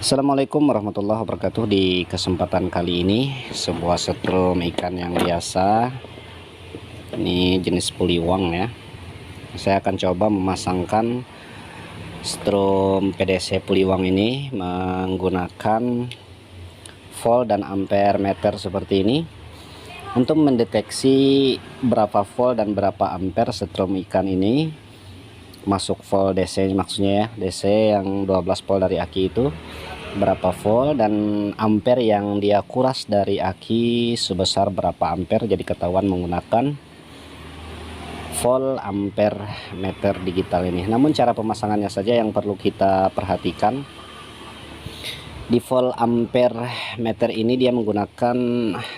Assalamualaikum warahmatullahi wabarakatuh. Di kesempatan kali ini sebuah setrum ikan yang biasa, ini jenis puliwang ya. Saya akan coba memasangkan strum PDC puliwang ini menggunakan volt dan ampere meter seperti ini untuk mendeteksi berapa volt dan berapa ampere setrum ikan ini masuk volt DC, maksudnya ya DC yang 12 volt dari aki itu berapa volt, dan ampere yang dia kuras dari aki sebesar berapa ampere. Jadi ketahuan menggunakan volt ampere meter digital ini. Namun cara pemasangannya saja yang perlu kita perhatikan. Di volt ampere meter ini dia menggunakan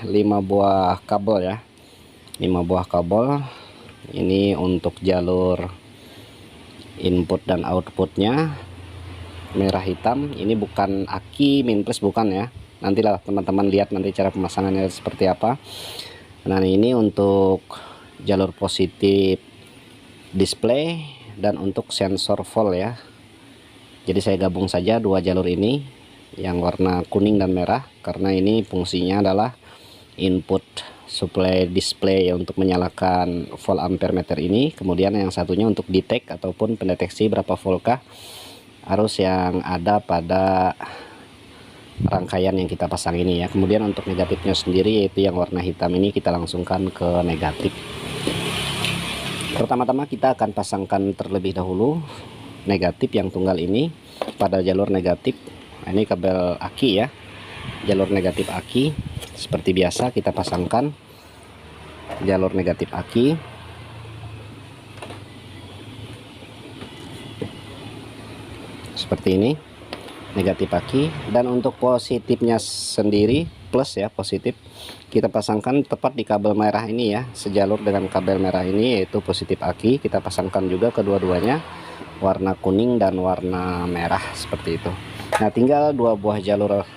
5 buah kabel ya, 5 buah kabel. Ini untuk jalur input dan outputnya merah hitam. Ini bukan aki min plus, bukan ya, nantilah teman-teman lihat nanti cara pemasangannya seperti apa. Nah ini untuk jalur positif display dan untuk sensor volt ya. Jadi saya gabung saja dua jalur ini yang warna kuning dan merah, karena ini fungsinya adalah input supply display ya, untuk menyalakan volt ampere meter ini. Kemudian yang satunya untuk detect ataupun pendeteksi berapa voltkah arus yang ada pada rangkaian yang kita pasang ini ya. Kemudian untuk negatifnya sendiri, yaitu yang warna hitam ini, kita langsungkan ke negatif. Pertama-tama kita akan pasangkan terlebih dahulu negatif yang tunggal ini pada jalur negatif. Nah, ini kabel aki ya, jalur negatif aki. Seperti biasa kita pasangkan jalur negatif aki. Seperti ini negatif aki, dan untuk positifnya sendiri plus ya, positif kita pasangkan tepat di kabel merah ini ya, sejalur dengan kabel merah ini, yaitu positif aki. Kita pasangkan juga kedua-duanya warna kuning dan warna merah seperti itu. Nah tinggal dua buah jalur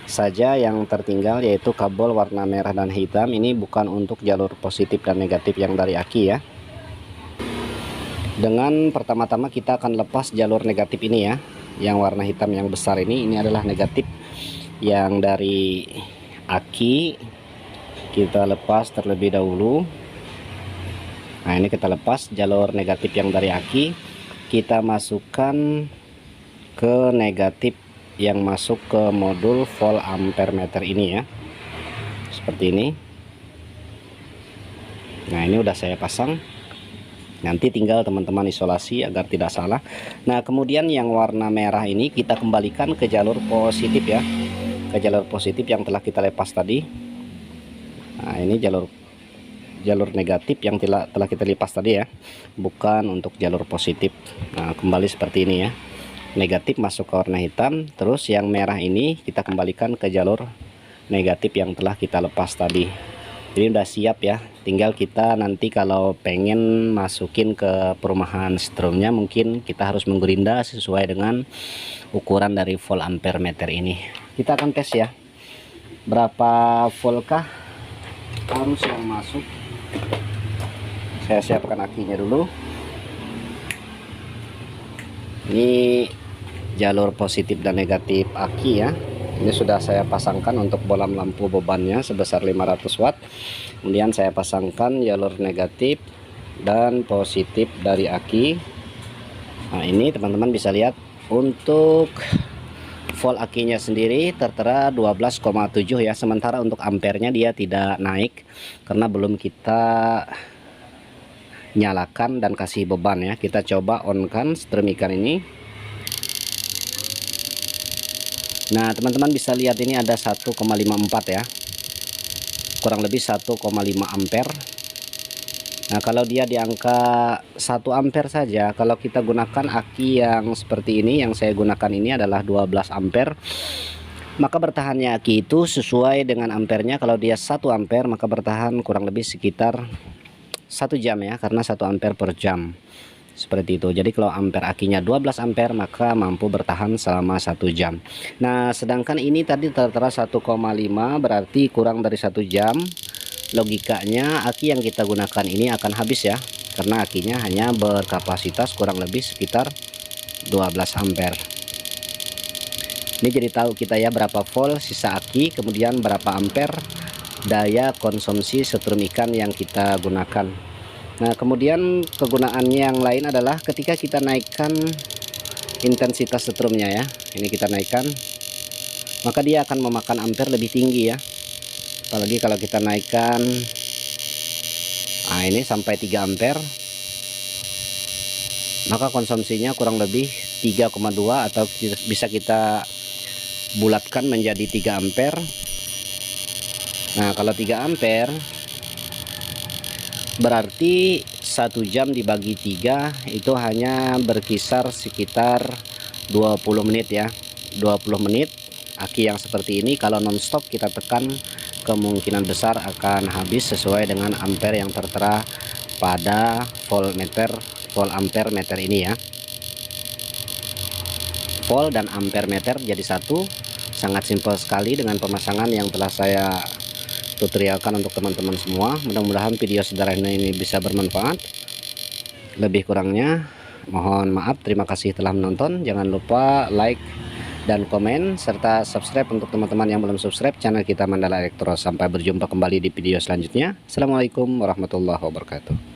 saja yang tertinggal, yaitu kabel warna merah dan hitam. Ini bukan untuk jalur positif dan negatif yang dari aki ya. Dengan pertama-tama kita akan lepas jalur negatif ini ya, yang warna hitam yang besar ini adalah negatif yang dari aki. Kita lepas terlebih dahulu. Nah ini kita lepas jalur negatif yang dari aki, kita masukkan ke negatif yang masuk ke modul volt ampere meter ini ya, seperti ini. Nah ini udah saya pasang, nanti tinggal teman-teman isolasi agar tidak salah. Nah kemudian yang warna merah ini kita kembalikan ke jalur positif ya, ke jalur positif yang telah kita lepas tadi. Nah ini jalur negatif yang telah kita lepas tadi ya, bukan untuk jalur positif. Nah kembali seperti ini ya, negatif masuk ke warna hitam, terus yang merah ini kita kembalikan ke jalur negatif yang telah kita lepas tadi. Jadi udah siap ya, tinggal kita nanti kalau pengen masukin ke perumahan strumnya, mungkin kita harus menggerinda sesuai dengan ukuran dari volt ampere meter ini. Kita akan tes ya, berapa voltkah arus yang masuk. Saya siapkan akinya dulu. Ini jalur positif dan negatif aki ya. Ini sudah saya pasangkan untuk bolam lampu bebannya sebesar 500 watt. Kemudian saya pasangkan jalur negatif dan positif dari aki. Nah ini teman-teman bisa lihat, untuk volt akinya sendiri tertera 12,7 ya. Sementara untuk ampernya dia tidak naik karena belum kita nyalakan dan kasih beban ya. Kita coba on kan strum ikan ini. Nah teman-teman bisa lihat ini ada 1,54 ya, kurang lebih 1,5 ampere. Nah kalau dia di angka 1 ampere saja, kalau kita gunakan aki yang seperti ini, yang saya gunakan ini adalah 12 ampere, maka bertahannya aki itu sesuai dengan ampernya. Kalau dia 1 ampere maka bertahan kurang lebih sekitar 1 jam ya, karena 1 ampere per jam seperti itu. Jadi kalau ampere akinya 12 ampere maka mampu bertahan selama 1 jam. Nah sedangkan ini tadi tertera 1,5, berarti kurang dari 1 jam. Logikanya aki yang kita gunakan ini akan habis ya, karena akinya hanya berkapasitas kurang lebih sekitar 12 ampere. Ini jadi tahu kita ya berapa volt sisa aki, kemudian berapa ampere daya konsumsi setrum ikan yang kita gunakan. Nah, kemudian kegunaannya yang lain adalah ketika kita naikkan intensitas setrumnya ya. Ini kita naikkan, maka dia akan memakan ampere lebih tinggi ya. Apalagi kalau kita naikkan, nah ini sampai 3 ampere, maka konsumsinya kurang lebih 3,2 atau bisa kita bulatkan menjadi 3 ampere. Nah, kalau 3 ampere berarti 1 jam dibagi 3 itu hanya berkisar sekitar 20 menit ya. 20 menit aki yang seperti ini kalau nonstop kita tekan, kemungkinan besar akan habis sesuai dengan ampere yang tertera pada volt ampere meter ini ya. Volt dan ampere meter jadi satu. Sangat simpel sekali dengan pemasangan yang telah saya tutorialkan untuk teman-teman semua. Mudah-mudahan video sederhana ini bisa bermanfaat. Lebih kurangnya mohon maaf. Terima kasih telah menonton. Jangan lupa like dan komen serta subscribe untuk teman-teman yang belum subscribe channel kita Mandala Elektro. Sampai berjumpa kembali di video selanjutnya. Assalamualaikum warahmatullahi wabarakatuh.